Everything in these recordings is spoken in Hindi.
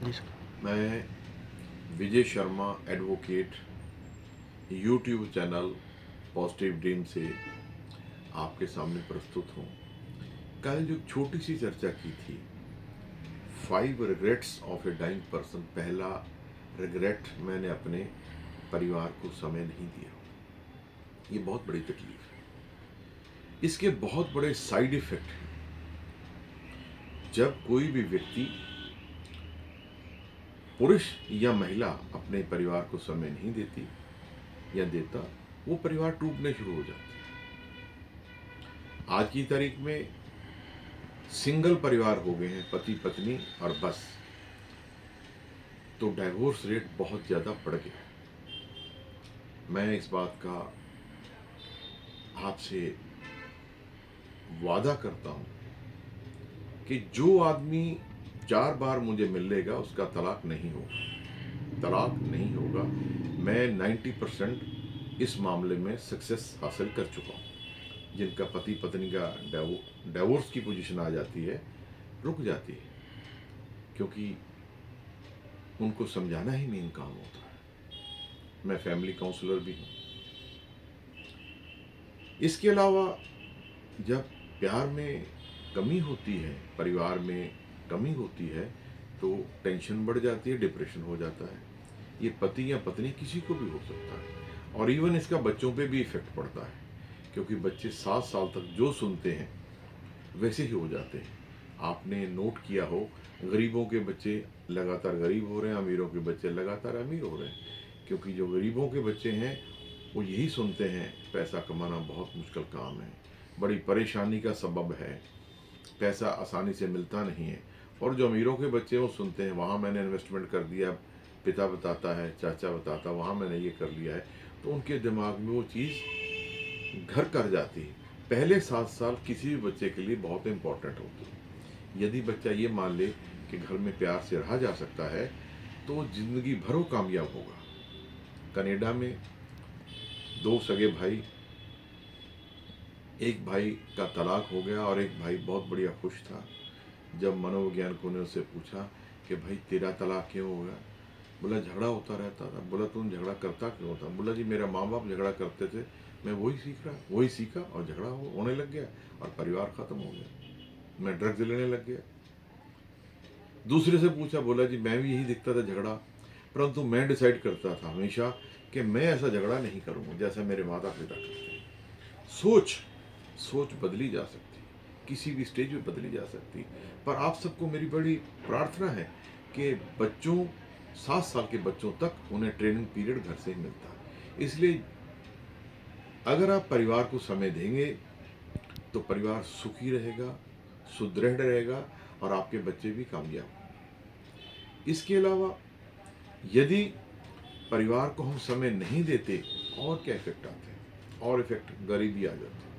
जी सर। मैं Vijay Sharma advocate YouTube channel positive dream से आपके सामने प्रस्तुत हूँ। कल जो छोटी सी चर्चा की थी, 5 regrets of a dying person. पहला रिग्रेट, मैंने अपने परिवार को समय नहीं दिया। ये बहुत बड़ी तकलीफ है। इसके बहुत बड़े साइड इफेक्ट हैं। जब कोई भी व्यक्ति, पुरुष या महिला, अपने परिवार को समय नहीं देती या देता, वो परिवार टूटने शुरू हो जाते हैं। आज की तारीख में सिंगल परिवार हो गए हैं, पति पत्नी और बस, तो डाइवोर्स रेट बहुत ज़्यादा बढ़ गया है। मैं इस बात का आपसे वादा करता हूं कि जो आदमी 4 बार मुझे मिल लेगा उसका तलाक नहीं होगा, तलाक नहीं होगा। मैं 90% इस मामले में सक्सेस हासिल कर चुका हूं। जिनका पति पत्नी का डाइवोर्स की पोजीशन आ जाती है, रुक जाती है, क्योंकि उनको समझाना ही मेन काम होता है। मैं फैमिली काउंसलर भी हूँ। इसके अलावा जब प्यार में कमी होती है, परिवार में कमी होती है, तो टेंशन बढ़ जाती है, डिप्रेशन हो जाता है। ये पति या पत्नी किसी को भी हो सकता है, और इवन इसका बच्चों पे भी इफेक्ट पड़ता है, क्योंकि बच्चे 7 साल तक जो सुनते हैं वैसे ही हो जाते हैं। आपने नोट किया हो, गरीबों के बच्चे लगातार गरीब हो रहे हैं, अमीरों के बच्चे लगातार अमीर हो रहे हैं, क्योंकि जो गरीबों के बच्चे हैं वो यही सुनते हैं, पैसा कमाना बहुत मुश्किल काम है, बड़ी परेशानी का सबब है, पैसा आसानी से मिलता नहीं है। और जो अमीरों के बच्चे वो सुनते हैं, वहाँ मैंने इन्वेस्टमेंट कर दिया, पिता बताता है, चाचा बताता, वहाँ मैंने ये कर लिया है, तो उनके दिमाग में वो चीज़ घर कर जाती है। पहले 7 साल किसी भी बच्चे के लिए बहुत इंपॉर्टेंट होते हैं। यदि बच्चा ये मान ले कि घर में प्यार से रहा जा सकता है, तो जिंदगी भर वो कामयाब होगा। कनाडा में 2 सगे भाई, एक भाई का तलाक हो गया और एक भाई बहुत बढ़िया खुश था। जब मनोवैज्ञानिकों ने उससे पूछा कि भाई तेरा तलाक क्यों हो गया, बोला झगड़ा होता रहता था। बोला तुम झगड़ा करता क्यों था? बोला जी मेरा माँ बाप झगड़ा करते थे, मैं वही सीखा और झगड़ा होने लग गया और परिवार खत्म हो गया, मैं ड्रग्स लेने लग गया। दूसरे से पूछा, बोला जी मैं भी यही दिखता था झगड़ा, परंतु मैं डिसाइड करता था हमेशा कि मैं ऐसा झगड़ा नहीं करूँगा जैसा मेरे माता पिता करते हैं। सोच सोच बदली जा सकती है, किसी भी स्टेज में बदली जा सकती है। पर आप सबको मेरी बड़ी प्रार्थना है कि बच्चों, 7 साल के बच्चों तक उन्हें ट्रेनिंग पीरियड घर से ही मिलता है। इसलिए अगर आप परिवार को समय देंगे तो परिवार सुखी रहेगा, सुदृढ़ रहेगा और आपके बच्चे भी कामयाब होंगे। इसके अलावा यदि परिवार को हम समय नहीं देते, और क्या इफेक्ट आते हैं, और इफेक्ट गरीबी आ जाती है,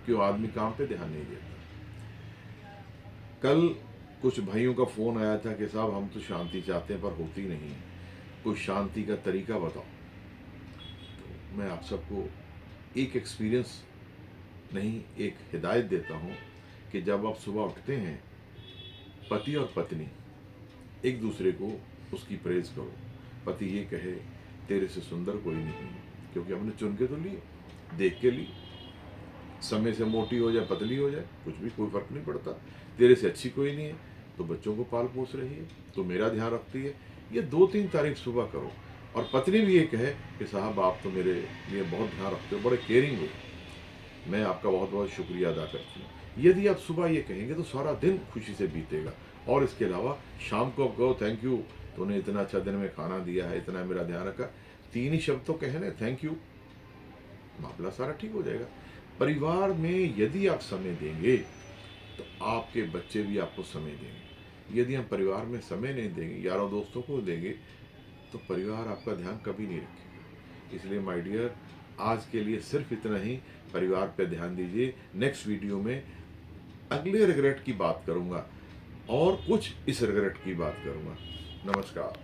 क्यों आदमी काम पे ध्यान नहीं देता। कल कुछ भाइयों का फोन आया था कि साहब हम तो शांति चाहते हैं पर होती नहीं है, कुछ शांति का तरीका बताओ। तो मैं आप सबको एक एक्सपीरियंस नहीं, एक हिदायत देता हूँ कि जब आप सुबह उठते हैं, पति और पत्नी एक दूसरे को उसकी प्रेज करो। पति ये कहे तेरे से सुंदर कोई नहीं है, क्योंकि हमने चुन के तो लिए, देख के लिए, समय से मोटी हो जाए पतली हो जाए कुछ भी कोई फर्क नहीं पड़ता, तेरे से अच्छी कोई नहीं है, तो बच्चों को पाल पोस रही है, तो मेरा ध्यान रखती है। ये 2-3 तारीख सुबह करो। और पत्नी भी ये कहे कि साहब आप तो मेरे लिए बहुत ध्यान रखते हो, बड़े केयरिंग हो, मैं आपका बहुत बहुत शुक्रिया अदा करती हूँ। यदि आप सुबह ये कहेंगे तो सारा दिन खुशी से बीतेगा। और इसके अलावा शाम को आप कहो थैंक यू, तूने इतना अच्छा दिन में खाना दिया है, इतना मेरा ध्यान रखा। 3 ही शब्द तो कहने, थैंक यू, मामला सारा ठीक हो जाएगा। परिवार में यदि आप समय देंगे तो आपके बच्चे भी आपको समय देंगे। यदि हम परिवार में समय नहीं देंगे, यारों दोस्तों को देंगे, तो परिवार आपका ध्यान कभी नहीं रखेगा। इसलिए माय डियर, आज के लिए सिर्फ इतना ही। परिवार पे ध्यान दीजिए। नेक्स्ट वीडियो में अगले रिग्रेट की बात करूंगा और कुछ इस रिग्रेट की बात करूंगा। नमस्कार।